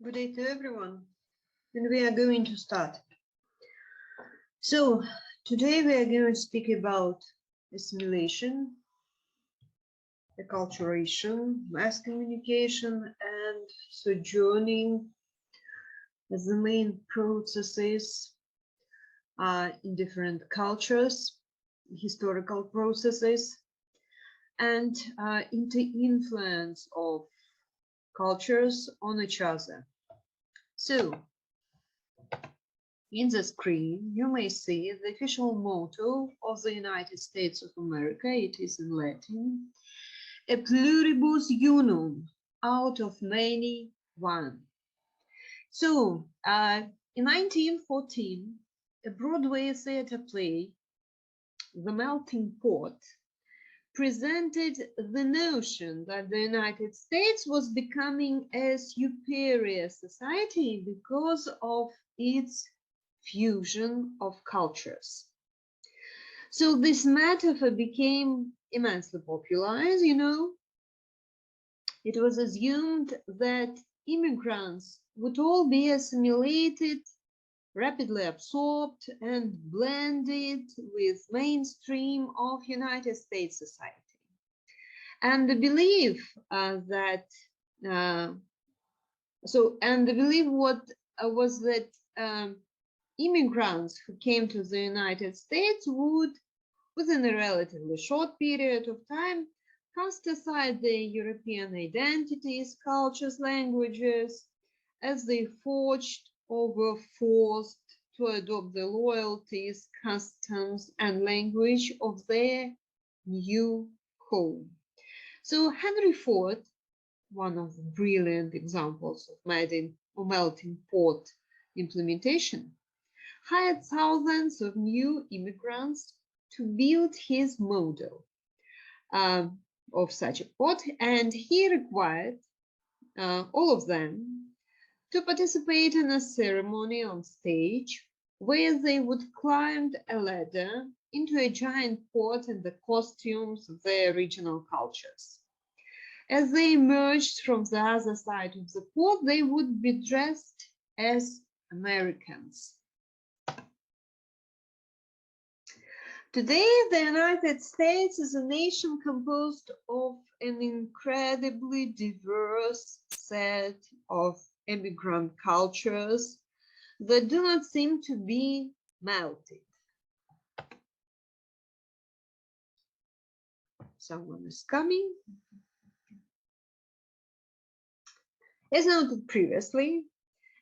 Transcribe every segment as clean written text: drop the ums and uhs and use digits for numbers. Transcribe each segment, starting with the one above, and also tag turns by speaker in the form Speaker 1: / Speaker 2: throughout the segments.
Speaker 1: Good day to everyone, and we are going to start. So, today we are going to speak about assimilation, acculturation, mass communication, and sojourning as the main processes in different cultures, historical processes, and inter-influence of cultures on each other. So, in the screen, you may see the official motto of the United States of America. It is in Latin, "A pluribus unum," out of many, one. So, in 1914, a Broadway theater play, The Melting Pot, presented the notion that the United States was becoming a superior society because of its fusion of cultures. So this metaphor became immensely popular, as you know. It was assumed that immigrants would all be assimilated, rapidly absorbed, and blended with mainstream of United States society. And the belief the belief was that immigrants who came to the United States would, within a relatively short period of time, cast aside their European identities, cultures, languages, as they forged or were forced to adopt the loyalties, customs, and language of their new home. So Henry Ford, one of the brilliant examples of melting pot implementation, hired thousands of new immigrants to build his model of such a pot, and he required all of them to participate in a ceremony on stage where they would climb a ladder into a giant pot in the costumes of their regional cultures. As they emerged from the other side of the pot, they would be dressed as Americans. Today, the United States is a nation composed of an incredibly diverse set of immigrant cultures that do not seem to be melted. Someone is coming. As noted previously,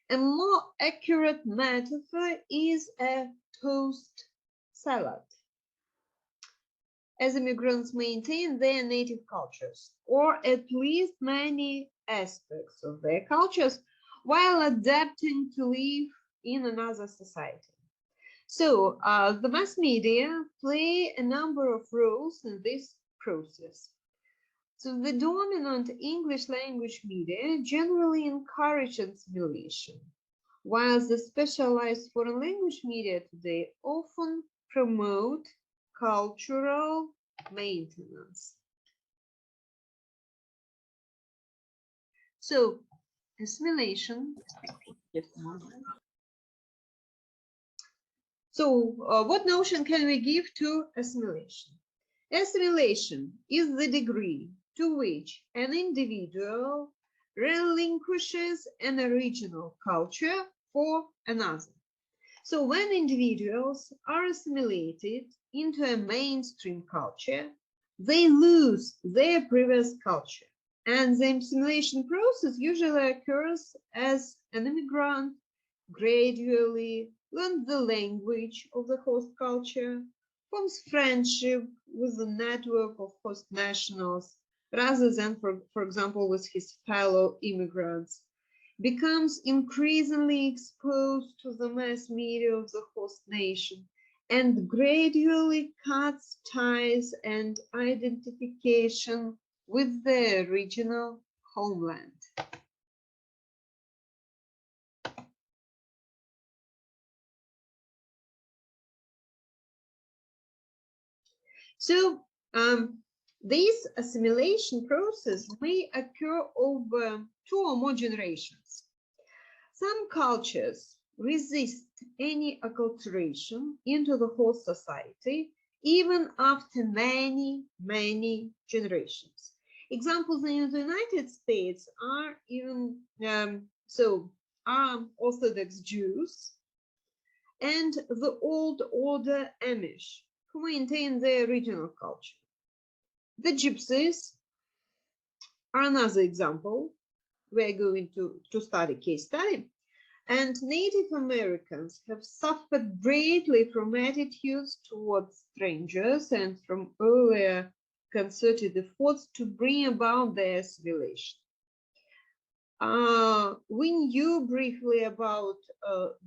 Speaker 1: a more accurate metaphor is a toast salad, as immigrants maintain their native cultures, or at least many aspects of their cultures, while adapting to live in another society. So the mass media play a number of roles in this process. So the dominant English language media generally encourage assimilation, while the specialized foreign language media today often promote cultural maintenance. So, assimilation. Just a moment. So, what notion can we give to assimilation? Assimilation is the degree to which an individual relinquishes an original culture for another. So when individuals are assimilated into a mainstream culture, they lose their previous culture. And the assimilation process usually occurs as an immigrant gradually learns the language of the host culture, forms friendship with the network of host nationals, rather than, for example, with his fellow immigrants, becomes increasingly exposed to the mass media of the host nation, and gradually cuts ties and identification with the original homeland. So this assimilation process may occur over 2 or more generations. Some cultures resist any acculturation into the host society even after many, many generations. Examples in the United States are even Orthodox Jews and the Old Order Amish, who maintain their original culture. The Gypsies are another example. We're going to study case study. And Native Americans have suffered greatly from attitudes towards strangers and from earlier concerted efforts to bring about their assimilation. We knew briefly about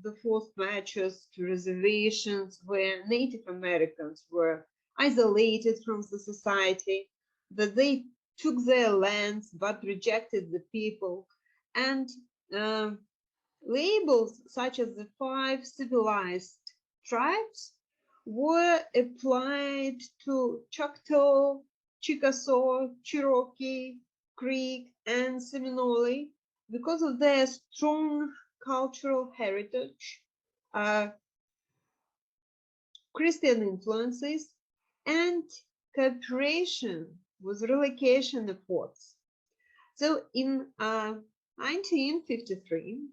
Speaker 1: the forced marches to reservations where Native Americans were isolated from the society, that they took their lands but rejected the people, and labels such as the 5 civilized tribes were applied to Choctaw, Chickasaw, Cherokee, Creek, and Seminole because of their strong cultural heritage, Christian influences, and cooperation with relocation efforts. So in 1953,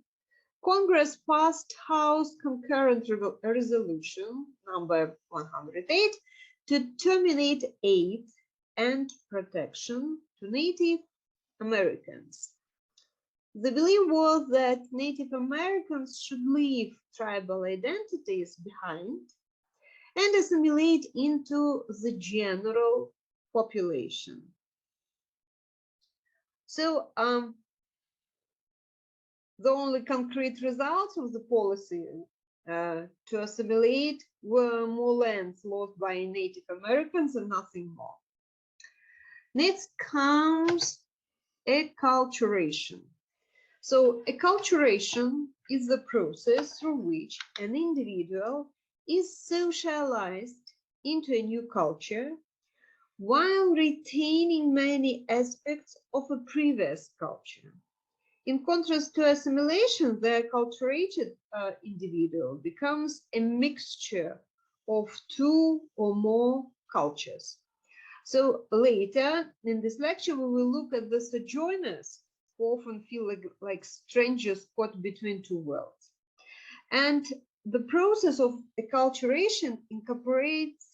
Speaker 1: Congress passed House Concurrent Resolution number 108 to terminate aid and protection to Native Americans. The belief was that Native Americans should leave tribal identities behind and assimilate into the general population. So the only concrete results of the policy to assimilate were more lands lost by Native Americans and nothing more. Next comes acculturation. So acculturation is the process through which an individual is socialized into a new culture while retaining many aspects of a previous culture. In contrast to assimilation, the acculturated individual becomes a mixture of 2 or more cultures. So later in this lecture, we will look at the sojourners who often feel like strangers caught between 2 worlds. And the process of acculturation incorporates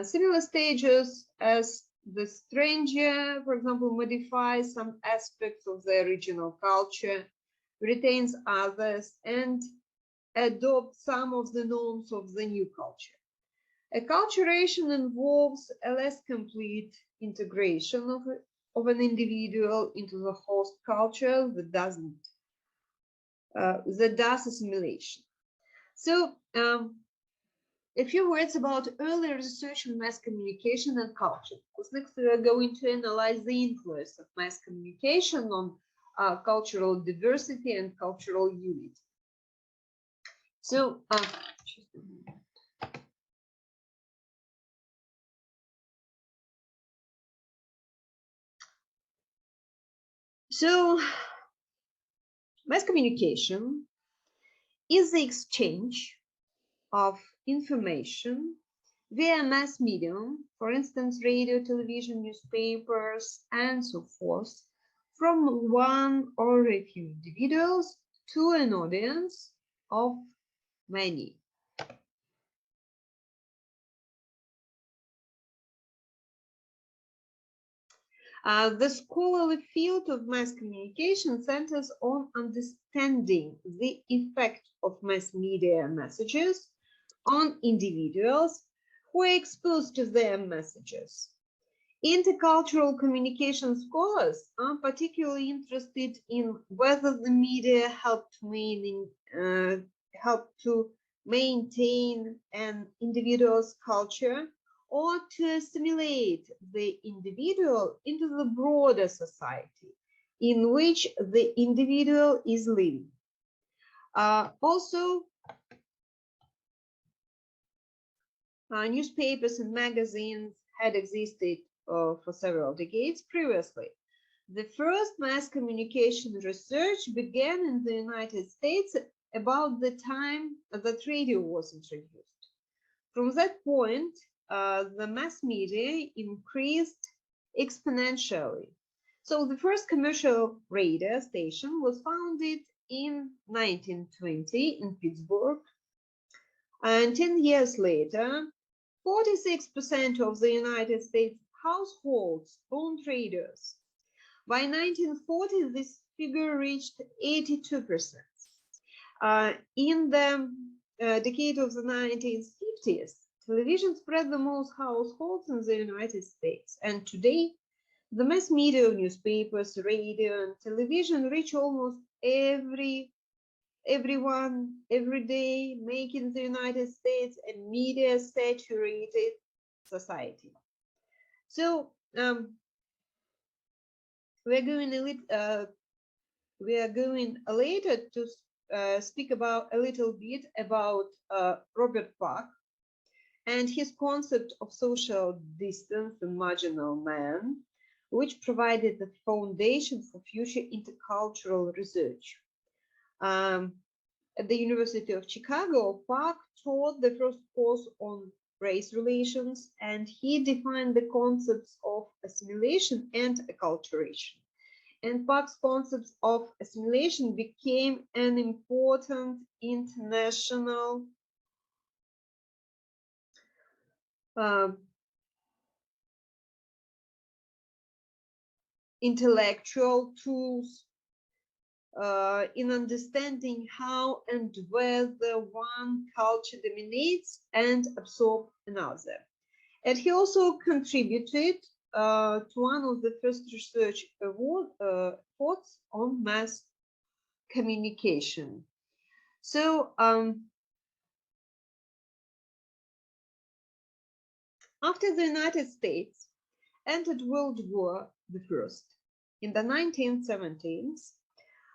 Speaker 1: similar stages as the stranger, for example, modifies some aspects of the original culture, retains others, and adopts some of the norms of the new culture. Acculturation involves a less complete integration of an individual into the host culture that does assimilation. So a few words about early research on mass communication and culture, because next we are going to analyze the influence of mass communication on cultural diversity and cultural unity. So, just a minute. So, mass communication is the exchange of information via mass medium, for instance, radio, television, newspapers, and so forth, from one or a few individuals to an audience of many. The scholarly field of mass communication centers on understanding the effect of mass media messages on individuals who are exposed to their messages. Intercultural communication scholars are particularly interested in whether the media help to maintain an individual's culture or to assimilate the individual into the broader society in which the individual is living. Also, newspapers and magazines had existed for several decades previously, The first mass communication research began in the United States about the time that radio was introduced. From that point, the mass media increased exponentially. So the first commercial radio station was founded in 1920 in Pittsburgh, and 10 years later, 46% of the United States households owned radios. By 1940, this figure reached 82%. In the decade of the 1950s, television spread the most households in the United States, and today, the mass media of newspapers, radio, and television reach almost everyone every day, making the United States a media-saturated society. So we are going later to speak about a little bit about Robert Park and his concept of social distance and marginal man, which provided the foundation for future intercultural research. At the University of Chicago, Park taught the first course on race relations, and he defined the concepts of assimilation and acculturation. And Park's concepts of assimilation became an important international intellectual tools in understanding how and whether one culture dominates and absorbs another. And he also contributed to one of the first research efforts on mass communication. So after the United States entered World War I in the 1970s,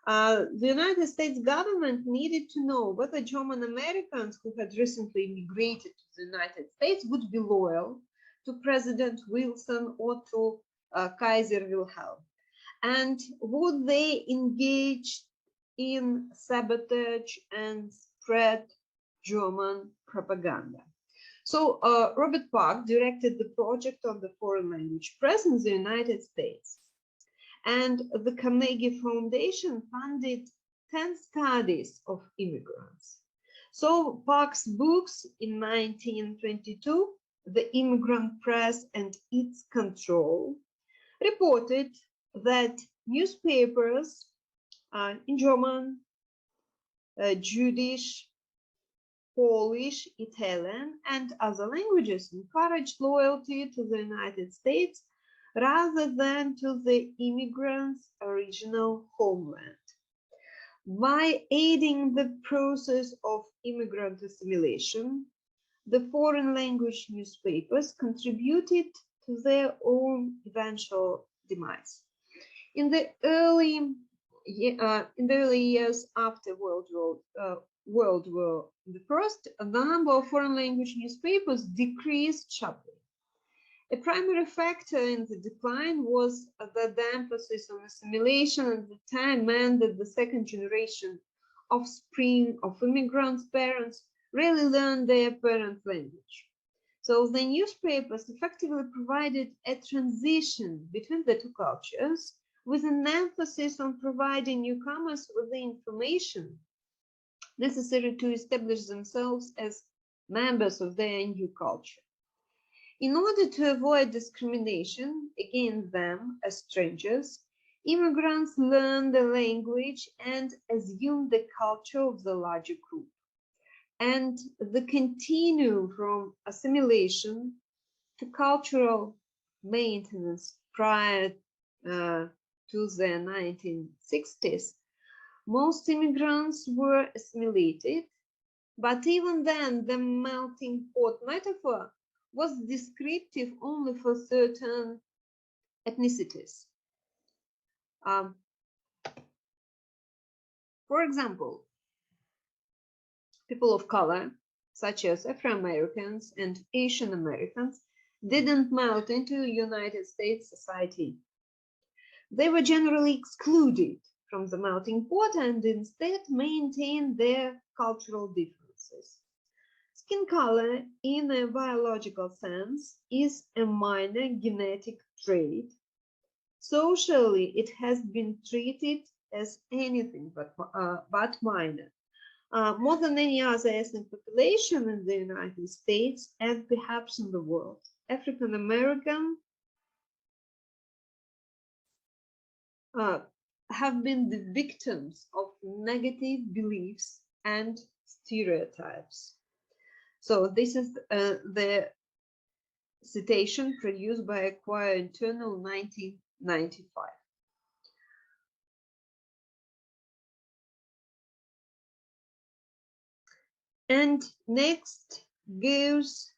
Speaker 1: the United States government needed to know whether German Americans who had recently immigrated to the United States would be loyal to President Wilson or to Kaiser Wilhelm, and would they engage in sabotage and spread German propaganda. So Robert Park directed the project on the foreign language press in the United States. And the Carnegie Foundation funded 10 studies of immigrants. So Park's books in 1922, The Immigrant Press and Its Control, reported that newspapers in German, Jewish, Polish, Italian, and other languages encouraged loyalty to the United States rather than to the immigrants' original homeland. By aiding the process of immigrant assimilation, the foreign language newspapers contributed to their own eventual demise. In the early years after World War I, the number of foreign language newspapers decreased sharply. A primary factor in the decline was that the emphasis on assimilation at the time meant that the second generation offspring of immigrants' parents rarely learned their parent language. So the newspapers effectively provided a transition between the two cultures, with an emphasis on providing newcomers with the information necessary to establish themselves as members of their new culture. In order to avoid discrimination against them as strangers, immigrants learn the language and assume the culture of the larger group. And the continuum from assimilation to cultural maintenance prior to the 1960s, most immigrants were assimilated, but even then the melting pot metaphor was descriptive only for certain ethnicities. For example, people of color, such as Afro-Americans and Asian Americans, didn't melt into United States society. They were generally excluded from the melting pot and instead maintained their cultural differences. Skin color, in a biological sense, is a minor genetic trait. Socially, it has been treated as anything but minor. More than any other ethnic population in the United States and perhaps in the world, African American have been the victims of negative beliefs and stereotypes. So this is the citation produced by Acquire Internal 1995. And next goes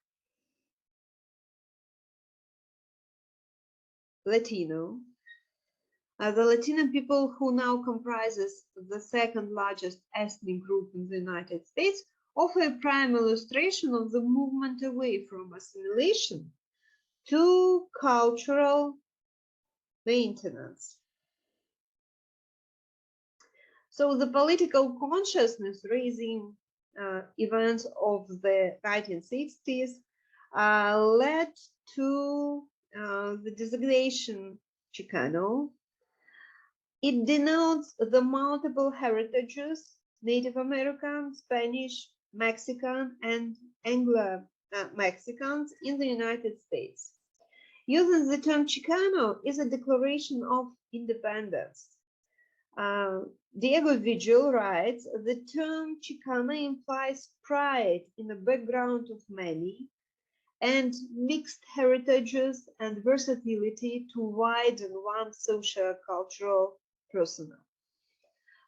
Speaker 1: Latino. The Latino people, who now comprises the second largest ethnic group in the United States, offer a prime illustration of the movement away from assimilation to cultural maintenance. So the political consciousness raising events of the 1960s led to the designation Chicano. It denotes the multiple heritages, Native American, Spanish, Mexican, and Anglo-Mexicans in the United States. Using the term Chicano is a declaration of independence. Diego Vigil writes, the term Chicana implies pride in the background of many and mixed heritages and versatility to widen one's socio-cultural persona.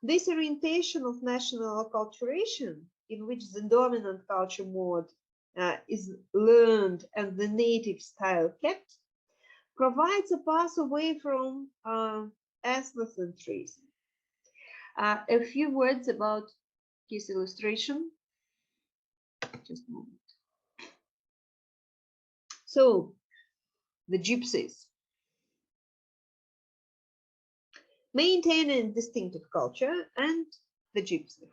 Speaker 1: This orientation of national acculturation, in which the dominant culture mode is learned and the native style kept, provides a path away from ethnocentrism. A few words about his illustration. Just a moment. So, the gypsies maintain a distinctive culture and the gypsy.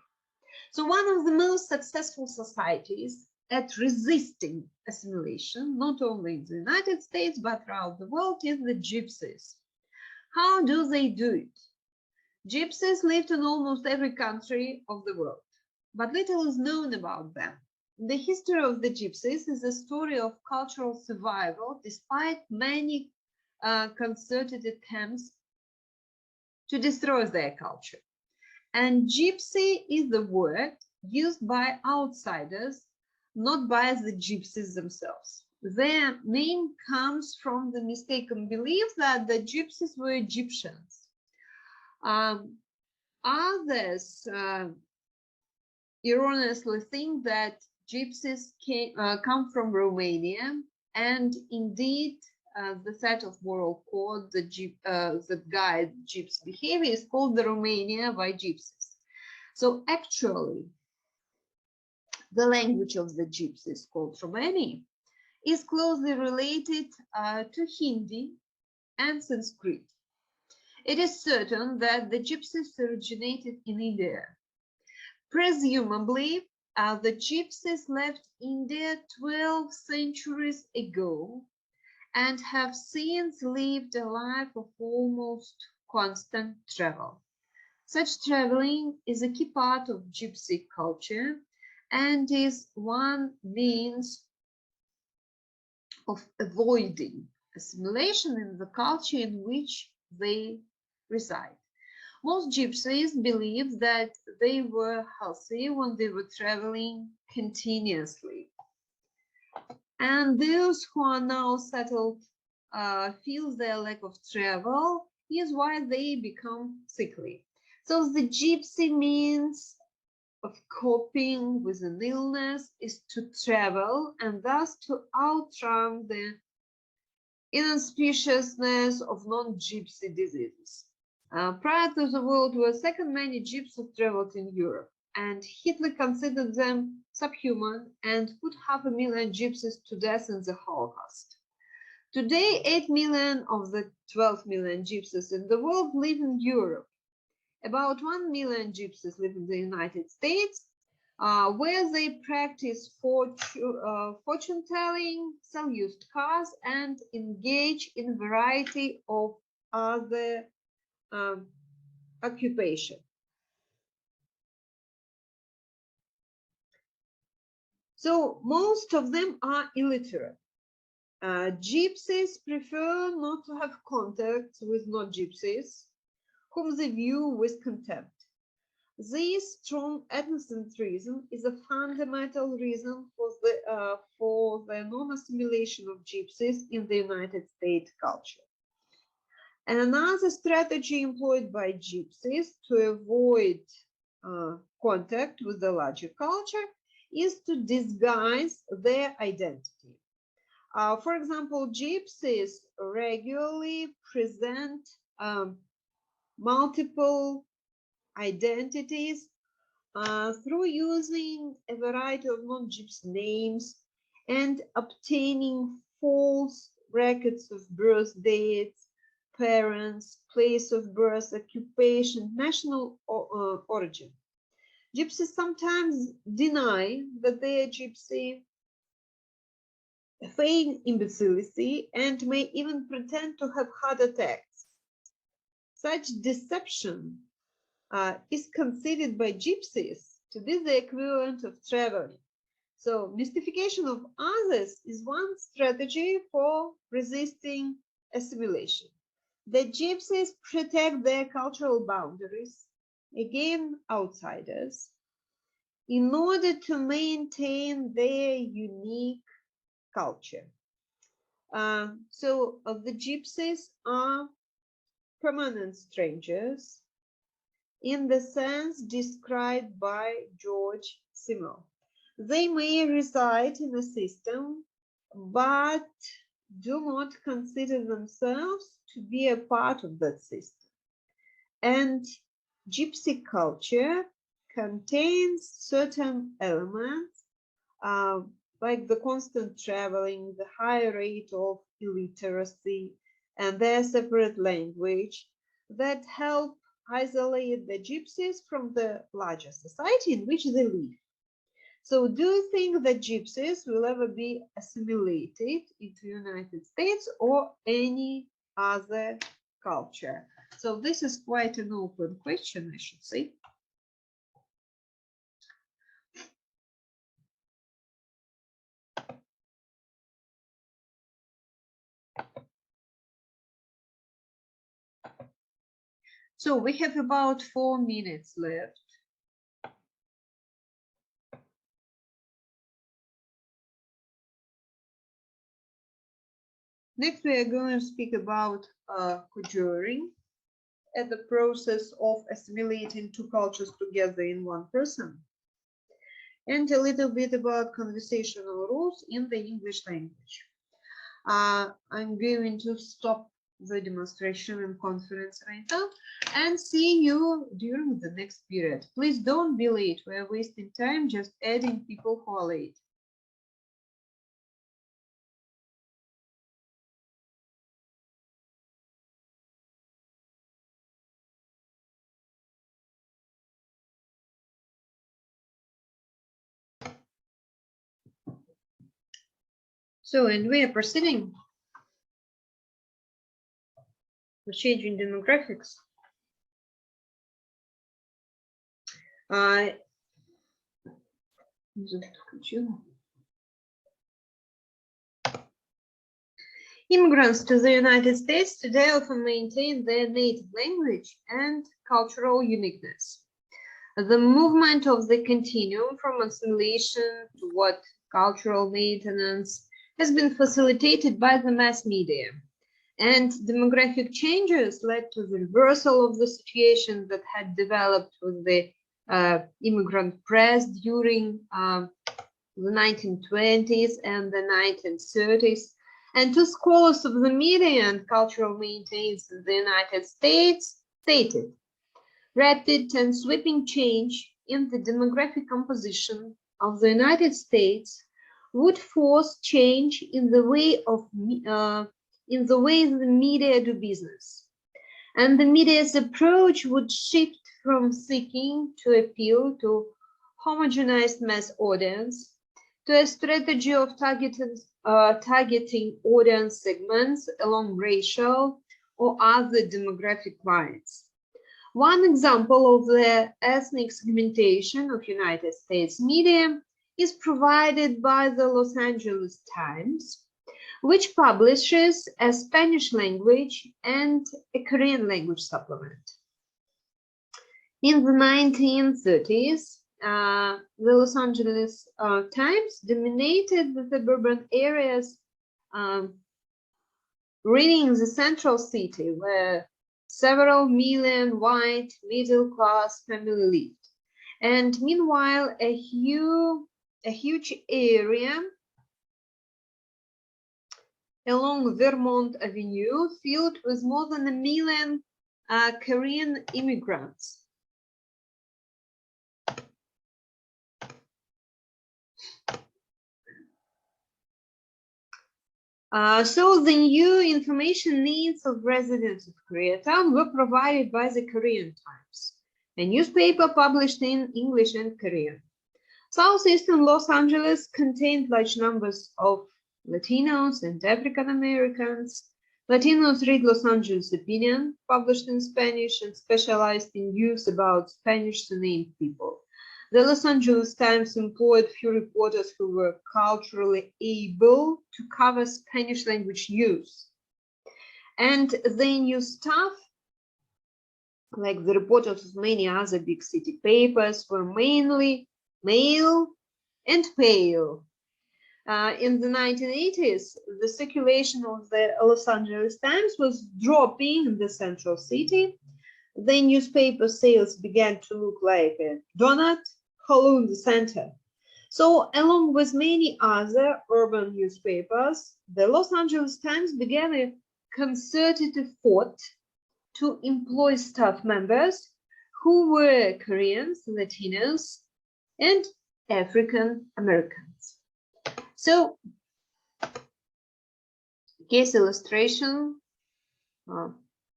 Speaker 1: So one of the most successful societies at resisting assimilation, not only in the United States, but throughout the world, is the gypsies. How do they do it? Gypsies lived in almost every country of the world, but little is known about them. The history of the gypsies is a story of cultural survival despite many concerted attempts to destroy their culture. And gypsy is the word used by outsiders, not by the gypsies themselves. Their name comes from the mistaken belief that the gypsies were Egyptians. Others erroneously think that gypsies come from Romania, and indeed the set of moral code that guide gypsy behavior is called the Romania by gypsies. So actually, the language of the gypsies, called Romani, is closely related to Hindi and Sanskrit. It is certain that the gypsies originated in India. Presumably, the gypsies left India 12 centuries ago and have since lived a life of almost constant travel. Such traveling is a key part of gypsy culture and is one means of avoiding assimilation in the culture in which they reside. Most gypsies believe that they were healthy when they were traveling continuously. And those who are now settled feel their lack of travel is why they become sickly. So the gypsy means of coping with an illness is to travel and thus to outrun the inauspiciousness of non-gypsy diseases. Prior to the World War II, many gypsies traveled in Europe, and Hitler considered them subhuman and put 500,000 gypsies to death in the Holocaust. Today, 8 million of the 12 million gypsies in the world live in Europe. About 1 million gypsies live in the United States, where they practice fortune telling, sell used cars, and engage in a variety of other occupations. So most of them are illiterate. Gypsies prefer not to have contact with non-gypsies, whom they view with contempt. This strong ethnocentrism is a fundamental reason for the non-assimilation of gypsies in the United States culture. And another strategy employed by gypsies to avoid contact with the larger culture is to disguise their identity. For example, gypsies regularly present multiple identities through using a variety of non-gypsy names and obtaining false records of birth dates, parents, place of birth, occupation, national origin. Gypsies sometimes deny that they are gypsy, feign imbecility, and may even pretend to have heart attacks. Such deception is considered by gypsies to be the equivalent of traveling. So mystification of others is one strategy for resisting assimilation. The gypsies protect their cultural boundaries against outsiders in order to maintain their unique culture. So the gypsies are permanent strangers in the sense described by George Simmel. They may reside in a system, but do not consider themselves to be a part of that system. And gypsy culture contains certain elements like the constant traveling, the high rate of illiteracy, and their separate language that help isolate the gypsies from the larger society in which they live. So do you think that gypsies will ever be assimilated into the United States or any other culture? So this is quite an open question, I should say. So we have about 4 minutes left. Next, we are going to speak about conjuring as the process of assimilating two cultures together in one person, and a little bit about conversational rules in the English language. I'm going to stop the demonstration and conference right now and see you during the next period. Please don't be late. We're wasting time just adding people who are late. So, and we are proceeding with changing demographics. Immigrants to the United States today often maintain their native language and cultural uniqueness. The movement of the continuum from assimilation toward cultural maintenance has been facilitated by the mass media, and demographic changes led to the reversal of the situation that had developed with the immigrant press during the 1920s and the 1930s. And two scholars of the media and cultural maintainers in the United States stated, rapid and sweeping change in the demographic composition of the United States would force change in the way of in the way the media do business. And the media's approach would shift from seeking to appeal to homogenized mass audience to a strategy of targeting audience segments along racial or other demographic lines. One example of the ethnic segmentation of United States media is provided by the Los Angeles Times, which publishes a Spanish language and a Korean language supplement. In the 1930s, the Los Angeles Times dominated the suburban areas, reading the central city where several million white middle-class families lived. And meanwhile, a huge area along Vermont Avenue filled with more than 1 million Korean immigrants. So the new information needs of residents of Koreatown were provided by the Korean Times, a newspaper published in English and Korean. Southeastern Los Angeles contained large numbers of Latinos and African Americans. Latinos read Los Angeles Opinion, published in Spanish and specialized in news about Spanish-to-named people. The Los Angeles Times employed few reporters who were culturally able to cover Spanish language news. And the news staff, like the reporters of many other big city papers, were mainly male and pale. In the 1980s, the circulation of the Los Angeles Times was dropping in the central city. The newspaper sales began to look like a donut hollow in the center. So, along with many other urban newspapers, the Los Angeles Times began a concerted effort to employ staff members who were Koreans, Latinos, and African Americans. So, case illustration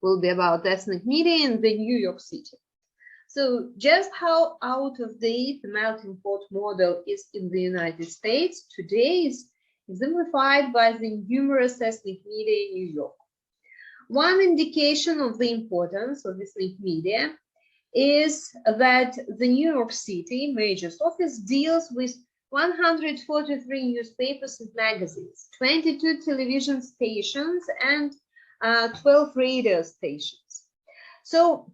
Speaker 1: will be about ethnic media in the New York City. So just how out of date the melting pot model is in the United States today is exemplified by the numerous ethnic media in New York. One indication of the importance of ethnic media is that the New York City Mayor's office deals with 143 newspapers and magazines, 22 television stations, and 12 radio stations. So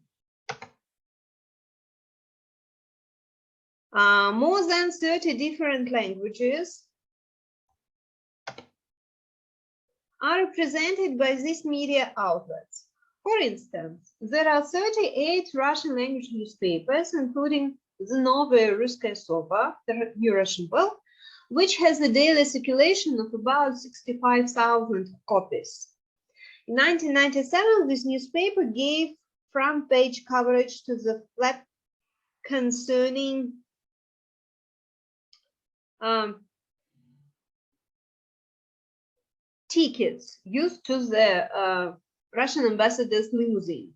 Speaker 1: more than 30 different languages are represented by these media outlets. For instance, there are 38 Russian language newspapers, including the Novaya Ruskaya Soba, the New Russian Bell, which has a daily circulation of about 65,000 copies. In 1997, this newspaper gave front page coverage to the flap concerning tickets used to the Russian ambassador's limousine,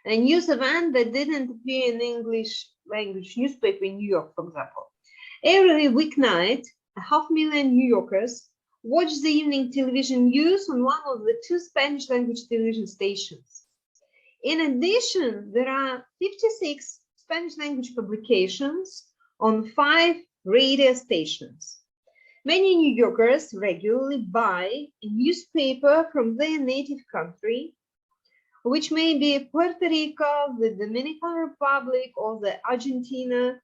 Speaker 1: a news event that didn't appear in English language newspaper in New York, for example. Every weeknight, 500,000 New Yorkers watch the evening television news on one of the 2 Spanish language television stations. In addition, there are 56 Spanish language publications on 5 radio stations. Many New Yorkers regularly buy a newspaper from their native country, which may be Puerto Rico, the Dominican Republic, or the Argentina.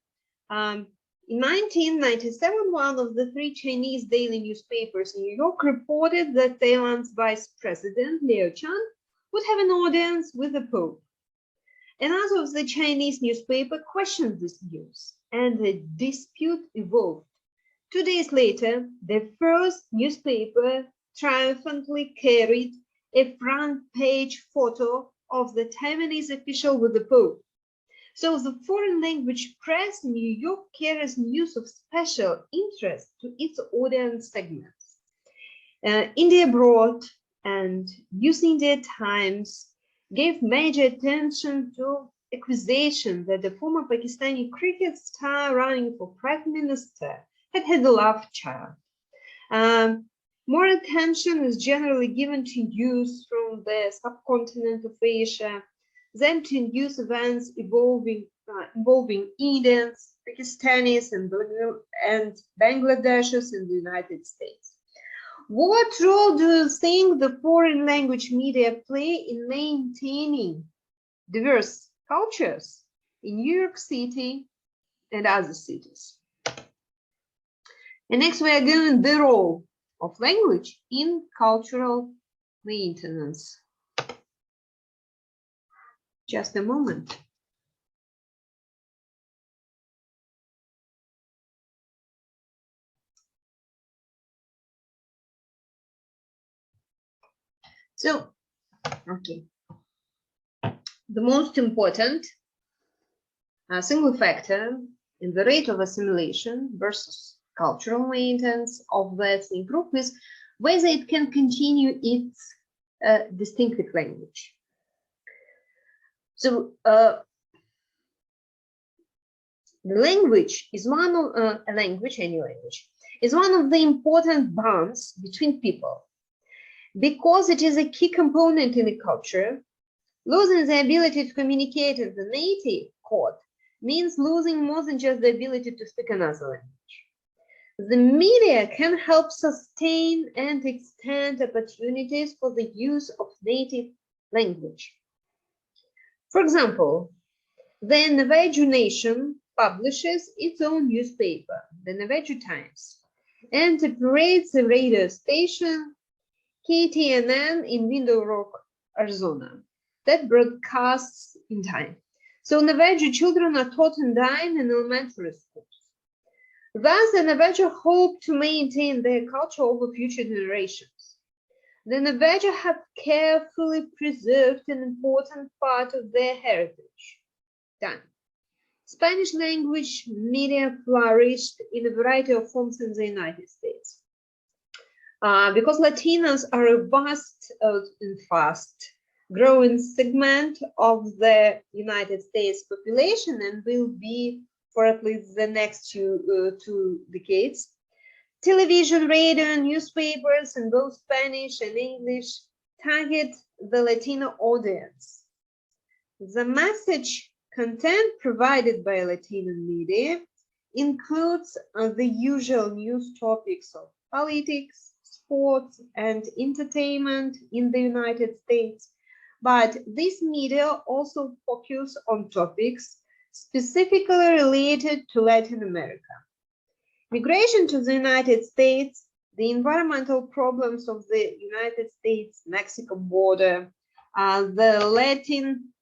Speaker 1: In 1997, one of the 3 Chinese daily newspapers in New York reported that Thailand's Vice President, Leo Chan, would have an audience with the Pope. Another of the Chinese newspaper questioned this news, and the dispute evolved. 2 days later, the first newspaper triumphantly carried a front-page photo of the Taiwanese official with the Pope. So the foreign language press in New York carries news of special interest to its audience segments. India abroad and News India Times gave major attention to accusation that the former Pakistani cricket star running for prime minister had a love child. More attention is generally given to news from the subcontinent of Asia than to news events involving Indians, Pakistanis, and Bangladeshis in the United States. What role do you think the foreign language media play in maintaining diverse cultures in New York City and other cities? And next, we are given the role of language in cultural maintenance. Just a moment. So, okay. The most important single factor in the rate of assimilation versus cultural maintenance of the ethnic group is whether it can continue its distinctive language. So, the language is one of any language, is one of the important bonds between people. Because it is a key component in a culture, losing the ability to communicate in the native code means losing more than just the ability to speak another language. The media can help sustain and extend opportunities for the use of native language. For example, the Navajo Nation publishes its own newspaper, the Navajo Times, and operates a radio station, KTNN, in Window Rock, Arizona, that broadcasts in time. So Navajo children are taught in Dime in elementary schools. Thus, the Navajo hope to maintain their culture over future generations. The Navajo have carefully preserved an important part of their heritage. Done. Spanish language media flourished in a variety of forms in the United States. Because Latinos are a vast and fast-growing segment of the United States population and will be for at least the next two decades. Television, radio, and newspapers in both Spanish and English target the Latino audience. The message content provided by Latino media includes the usual news topics of politics, sports, and entertainment in the United States, but this media also focus on topics specifically related to Latin America. Migration to the United States, the environmental problems of the United States-Mexico border, the Latin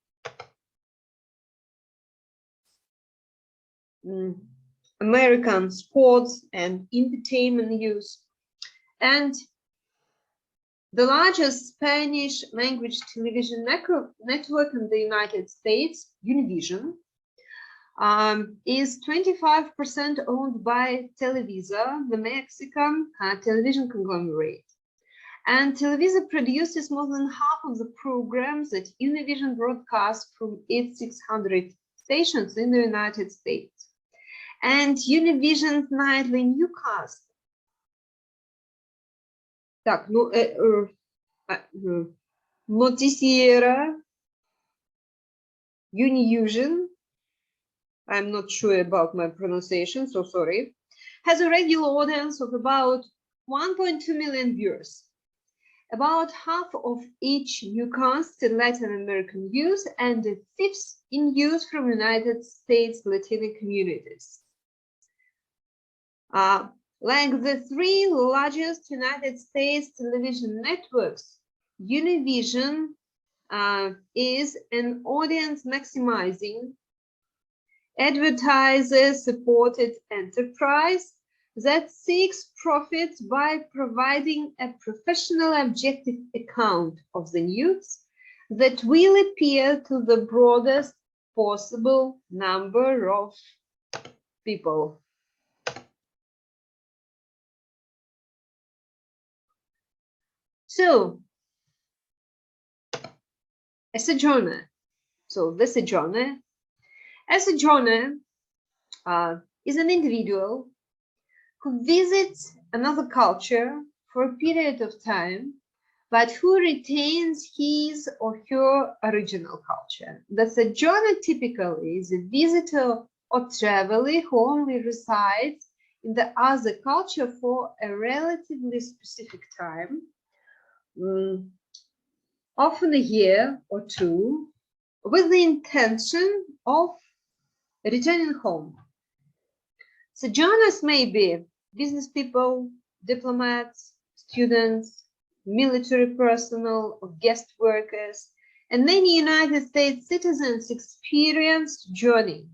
Speaker 1: American sports and entertainment news, and the largest Spanish language television network in the United States, Univision, is 25% owned by Televisa, the Mexican television conglomerate. And Televisa produces more than half of the programs that Univision broadcasts from its 600 stations in the United States. And Univision's nightly newscast. Так, Noticiera Univision, I'm not sure about my pronunciation, so sorry, has a regular audience of about 1.2 million viewers. About half of each newscast in Latin American use and a fifth in use from United States Latino communities. Like the three largest United States television networks, Univision is an audience maximizing, advertiser-supported enterprise that seeks profits by providing a professional, objective account of the news that will appeal to the broadest possible number of people. So, A sojourner. So the sojourner, a sojourner is an individual who visits another culture for a period of time, but who retains his or her original culture. The sojourner typically is a visitor or traveler who only resides in the other culture for a relatively specific time, often a year or two, with the intention of returning home. Sojourners may be business people, diplomats, students, military personnel, or guest workers, and many United States citizens experience journey.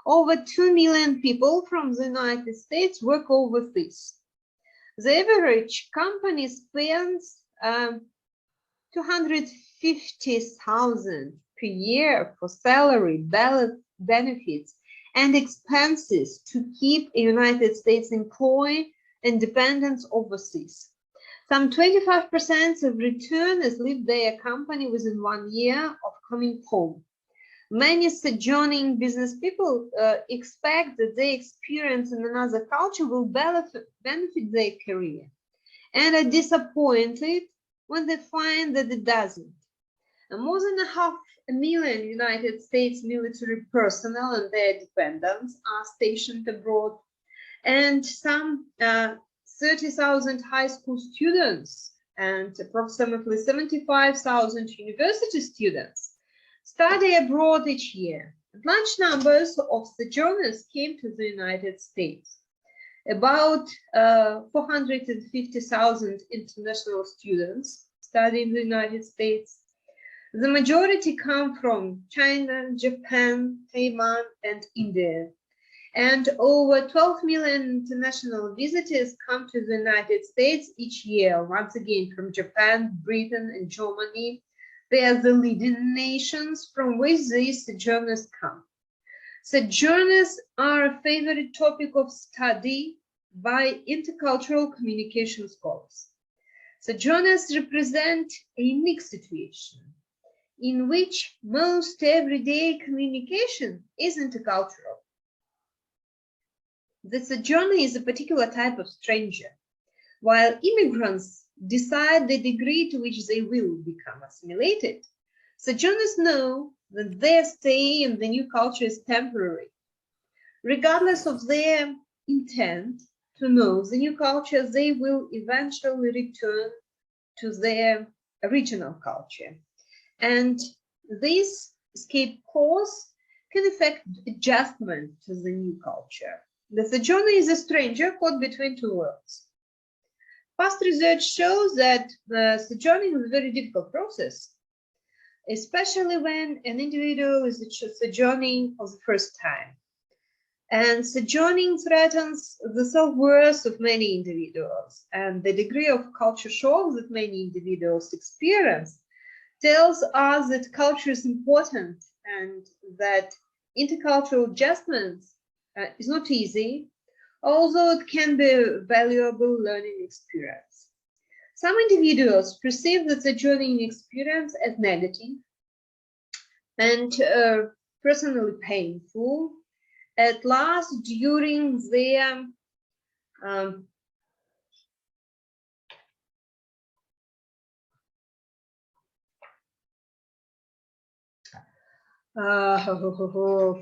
Speaker 1: Over 2 million people from the United States work overseas. The average company spends $250,000 per year for salary, benefits, and expenses to keep a United States employee and dependents overseas. Some 25% of returners leave their company within 1 year of coming home. Many sojourning business people expect that their experience in another culture will benefit their career, and are disappointed when they find that it doesn't. And more than 500,000 United States military personnel and their dependents are stationed abroad, and some 30,000 high school students and approximately 75,000 university students study abroad each year. Large numbers of sojourners came to the United States. About 450,000 international students study in the United States. The majority come from China, Japan, Taiwan, and India. And over 12 million international visitors come to the United States each year, once again from Japan, Britain, and Germany. They are the leading nations from which these sojourners come. Sojourners are a favorite topic of study by intercultural communication scholars. Sojourners represent a unique situation in which most everyday communication is intercultural. The sojourner is a particular type of stranger, while immigrants decide the degree to which they will become assimilated. Sojourners know that their stay in the new culture is temporary. Regardless of their intent to know the new culture, they will eventually return to their original culture. And this escape clause can affect adjustment to the new culture. The sojourner is a stranger caught between two worlds. Past research shows that sojourning is a very difficult process, especially when an individual is sojourning for the first time. And sojourning threatens the self-worth of many individuals, and the degree of culture shock that many individuals experience tells us that culture is important and that intercultural adjustments is not easy, although it can be a valuable learning experience. Some individuals perceive the sojourning experience as negative and personally painful, at last during their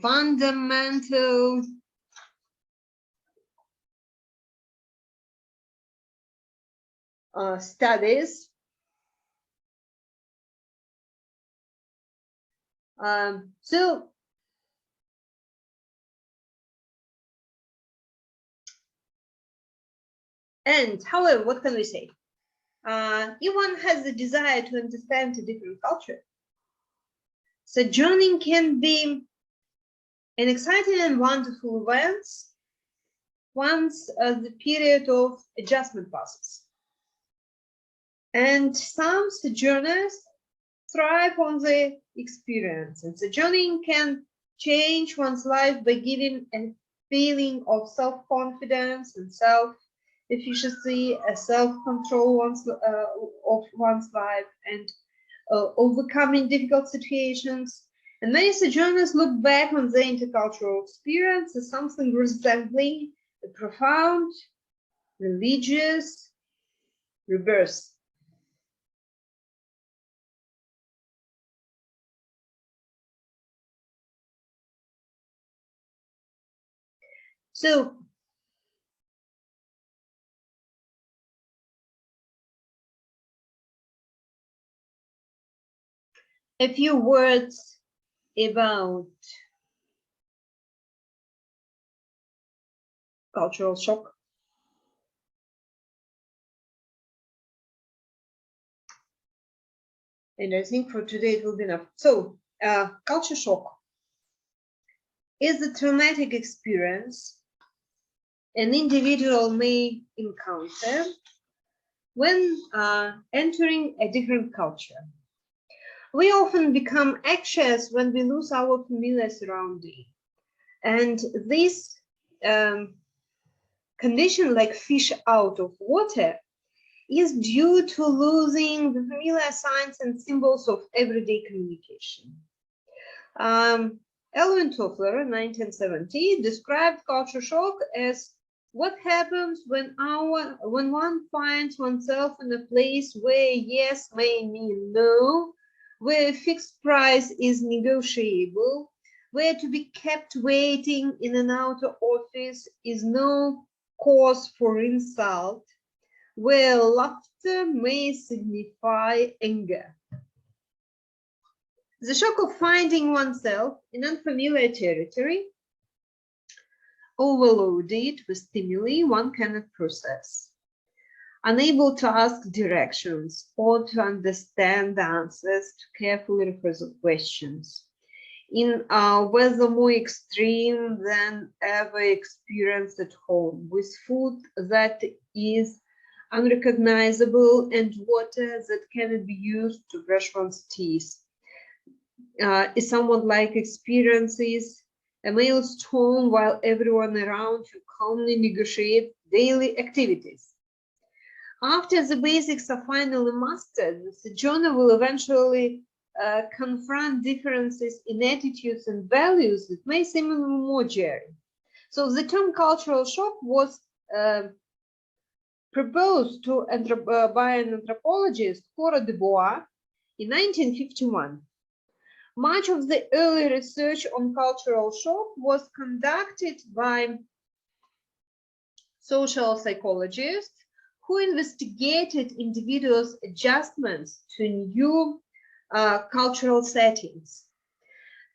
Speaker 1: fundamental studies. However, what can we say? If one has the desire to understand a different culture, sojourning can be an exciting and wonderful event once the period of adjustment passes. And some sojourners thrive on the experience, and sojourning can change one's life by giving a feeling of self-confidence and self-efficiency, a self-control of one's life, and overcoming difficult situations. And many sojourners look back on their intercultural experience as something resembling a profound religious rebirth. So, a few words about cultural shock. And I think for today it will be enough. So, culture shock is a traumatic experience an individual may encounter when entering a different culture. We often become anxious when we lose our familiar surrounding. And this condition, like fish out of water, is due to losing the familiar signs and symbols of everyday communication. Elwin Toffler, 1970, described culture shock as what happens when one finds oneself in a place where yes may mean no, where a fixed price is negotiable, where to be kept waiting in an outer office is no cause for insult, where laughter may signify anger. The shock of finding oneself in unfamiliar territory, overloaded with stimuli one cannot process, unable to ask directions or to understand the answers to carefully rehearsed questions, in weather more extreme than ever experienced at home, with food that is unrecognizable and water that cannot be used to brush one's teeth. Is someone like experiences a maelstrom while everyone around you calmly negotiate daily activities. After the basics are finally mastered, the sojourner will eventually confront differences in attitudes and values that may seem more jarring. So the term cultural shock was proposed by an anthropologist, Cora de Bois, in 1951. Much of the early research on cultural shock was conducted by social psychologists who investigated individuals' adjustments to new cultural settings.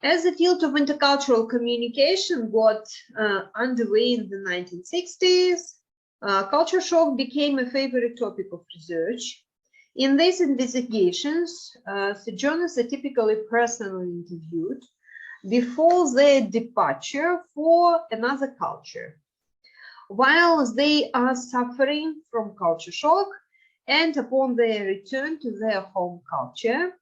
Speaker 1: As the field of intercultural communication got underway in the 1960s, culture shock became a favorite topic of research. In these investigations, sojourners are typically personally interviewed before their departure for another culture, while they are suffering from culture shock and upon their return to their home culture,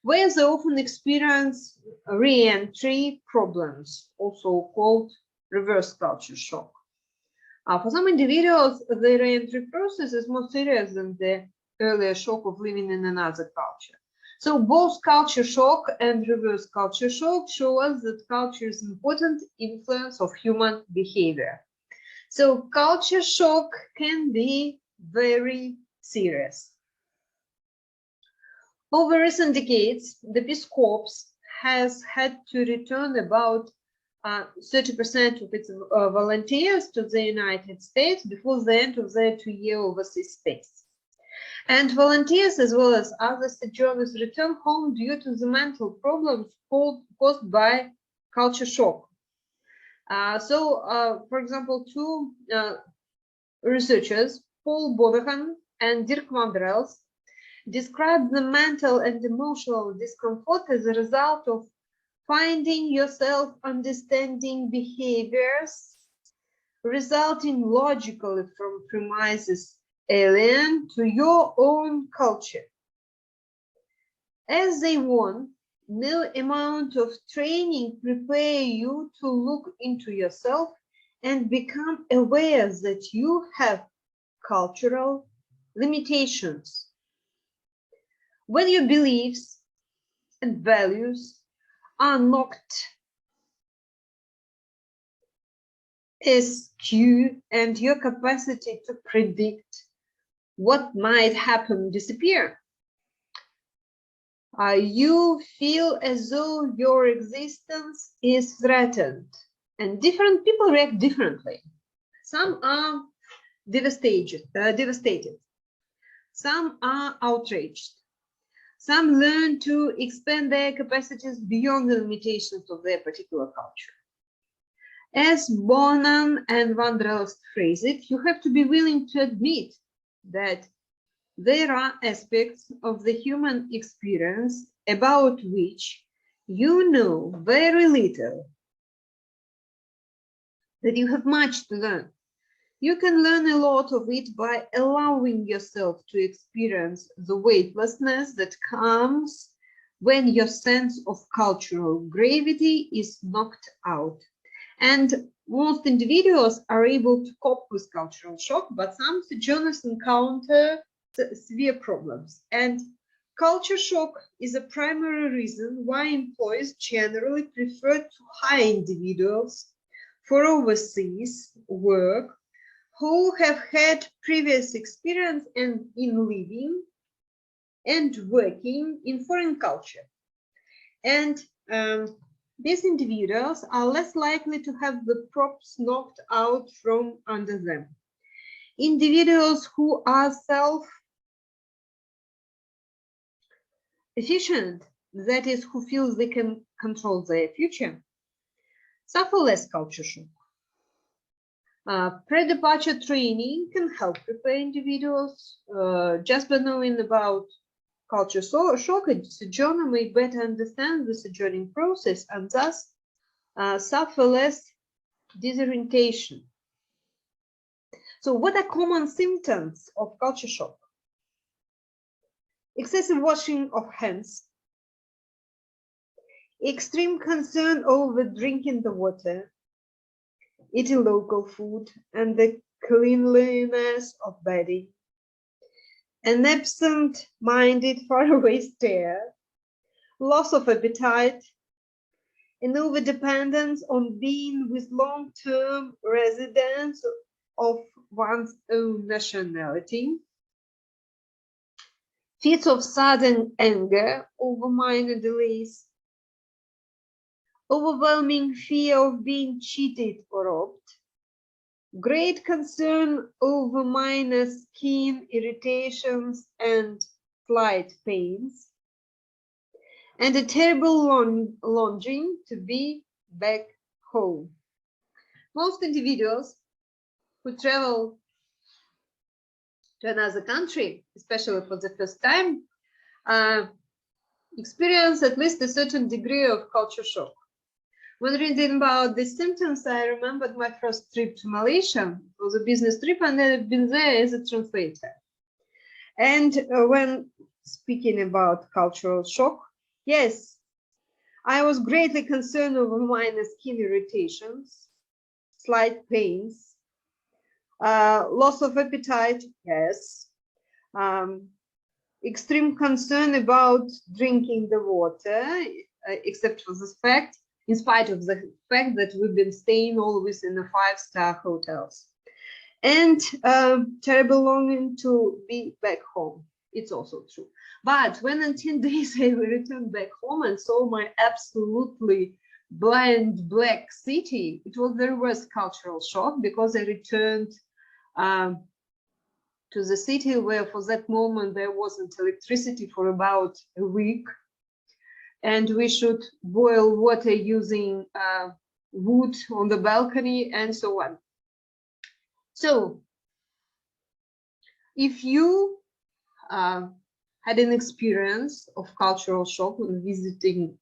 Speaker 1: where they often experience re-entry problems, also called reverse culture shock. For some individuals, the re-entry process is more serious than the earlier shock of living in another culture. So both culture shock and reverse culture shock show us that culture is an important influence of human behavior. So culture shock can be very serious. Over recent decades, the Peace Corps has had to return about 30% of its volunteers to the United States before the end of their 2-year overseas stays. And volunteers, as well as other sojourners, return home due to the mental problems caused by culture shock. For example, two researchers, Paul Bonahan and Dirk Mandrels, described the mental and emotional discomfort as a result of finding yourself understanding behaviors resulting logically from premises alien to your own culture. As they warn, no amount of training prepare you to look into yourself and become aware that you have cultural limitations. When your beliefs and values are knocked askew and your capacity to predict what might happen disappear, you feel as though your existence is threatened, and different people react differently. Some are devastated. Some are outraged. Some learn to expand their capacities beyond the limitations of their particular culture. As Bonan and Wanderlust phrase it, you have to be willing to admit that there are aspects of the human experience about which you know very little, that you have much to learn. You can learn a lot of it by allowing yourself to experience the weightlessness that comes when your sense of cultural gravity is knocked out. And most individuals are able to cope with cultural shock, but some sojourners encounter severe problems. And culture shock is a primary reason why employers generally prefer to hire individuals for overseas work who have had previous experience in living and working in foreign culture. And these individuals are less likely to have the props knocked out from under them. Individuals who are self-efficient, that is, who feel they can control their future, suffer less culture shock. Pre-departure training can help prepare individuals. Just by knowing about culture shock, a sojourner may better understand the sojourning process and thus suffer less disorientation. So what are common symptoms of culture shock? Excessive washing of hands, extreme concern over drinking the water, eating local food and the cleanliness of bedding, an absent-minded faraway stare, loss of appetite, an over-dependence on being with long-term residents of one's own nationality, fits of sudden anger over minor delays, overwhelming fear of being cheated or robbed, great concern over minor skin irritations and slight pains, and a terrible longing to be back home. Most individuals who travel to another country, especially for the first time, experience at least a certain degree of culture shock. When reading about these symptoms, I remembered my first trip to Malaysia. It was a business trip, and I've been there as a translator. And when speaking about cultural shock, yes, I was greatly concerned over minor skin irritations, slight pains, loss of appetite, yes, extreme concern about drinking the water, except for the fact, in spite of the fact that we've been staying always in the 5-star hotels. And terrible longing to be back home. It's also true. But when in 10 days I returned back home and saw my absolutely bland black city, it was the worst cultural shock, because I returned to the city where for that moment there wasn't electricity for about a week, and we should boil water using wood on the balcony and so on. So if you had an experience of cultural shock when visiting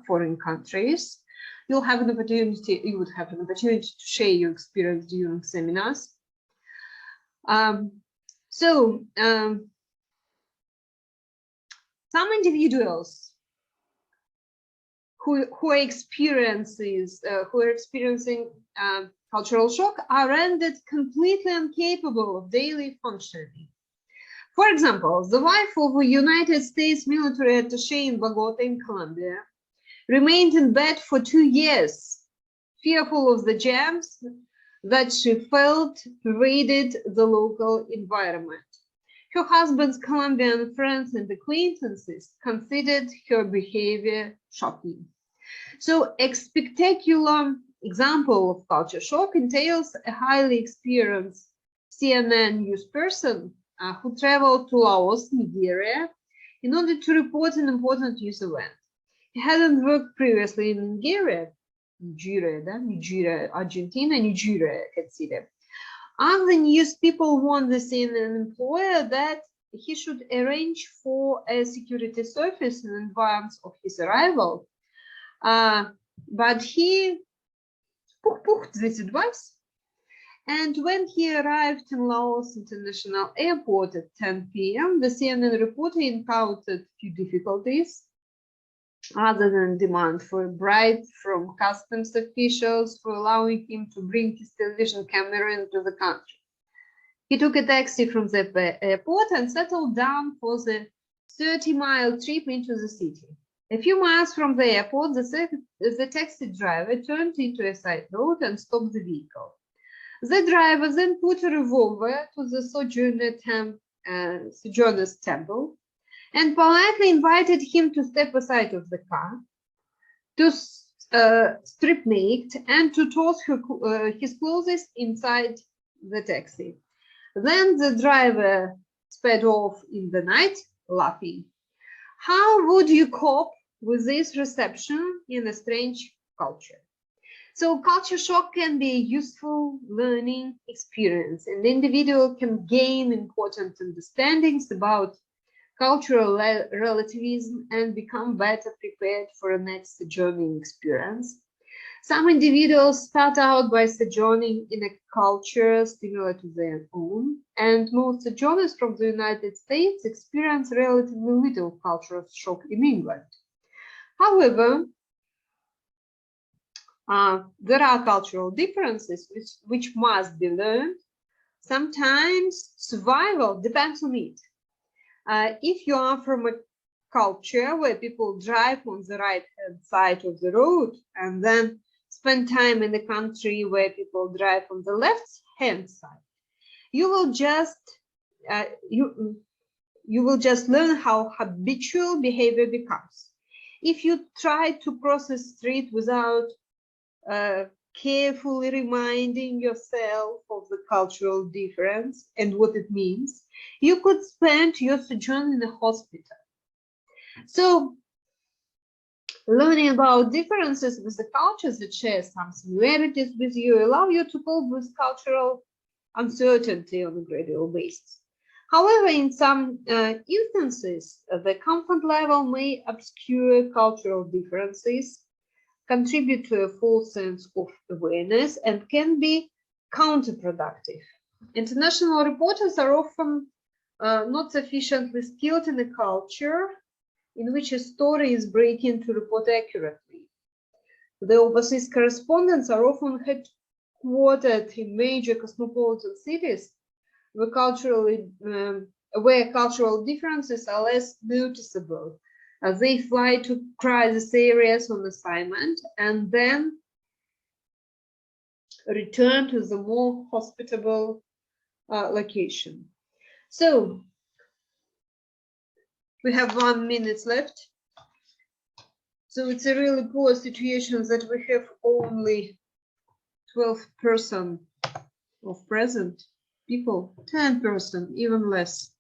Speaker 1: foreign countries, you would have an opportunity to share your experience during seminars. Some individuals who are experiencing cultural shock are rendered completely incapable of daily functioning. For example, the wife of a United States military attaché in Bogota in Colombia remained in bed for 2 years, fearful of the germs that she felt pervaded the local environment. Her husband's Colombian friends and acquaintances considered her behavior shocking. So a spectacular example of culture shock entails a highly experienced CNN news person who traveled to Laos, Nigeria, in order to report an important news event. He hadn't worked previously in Nigeria, Argentina, Nigeria, etc. And the news people warned the CNN employer that he should arrange for a security service in advance of his arrival. But he poo-poohed this advice. And when he arrived in Laos International Airport at 10 p.m., the CNN reporter encountered few difficulties, other than demand for a bribe from customs officials for allowing him to bring his television camera into the country. He took a taxi from the airport and settled down for the 30-mile trip into the city. A few miles from the airport, the taxi driver turned into a side road and stopped the vehicle. The driver then put a revolver to the sojourner's temple and politely invited him to step aside of the car, to strip naked, and to toss his clothes inside the taxi. Then the driver sped off in the night, laughing. How would you cope with this reception in a strange culture? So culture shock can be a useful learning experience, and the individual can gain important understandings about cultural relativism and become better prepared for a next sojourning experience. Some individuals start out by sojourning in a culture similar to their own, and most sojourners from the United States experience relatively little cultural shock in England. However, there are cultural differences which must be learned. Sometimes survival depends on it. If you are from a culture where people drive on the right-hand side of the road and then spend time in a country where people drive on the left-hand side, you will just learn how habitual behavior becomes. If you try to cross the street without carefully reminding yourself of the cultural difference and what it means, you could spend your sojourn in a hospital. So, learning about differences with the cultures that share some similarities with you allow you to cope with cultural uncertainty on a gradual basis. However, in some instances, the comfort level may obscure cultural differences, contribute to a false sense of awareness, and can be counterproductive. International reporters are often not sufficiently skilled in a culture in which a story is breaking to report accurately. The overseas correspondents are often headquartered in major cosmopolitan cities where cultural differences are less noticeable. They fly to crisis areas on assignment and then return to the more hospitable location. So we have 1 minute left. So it's a really poor situation that we have only 12% of present people, 10%, even less.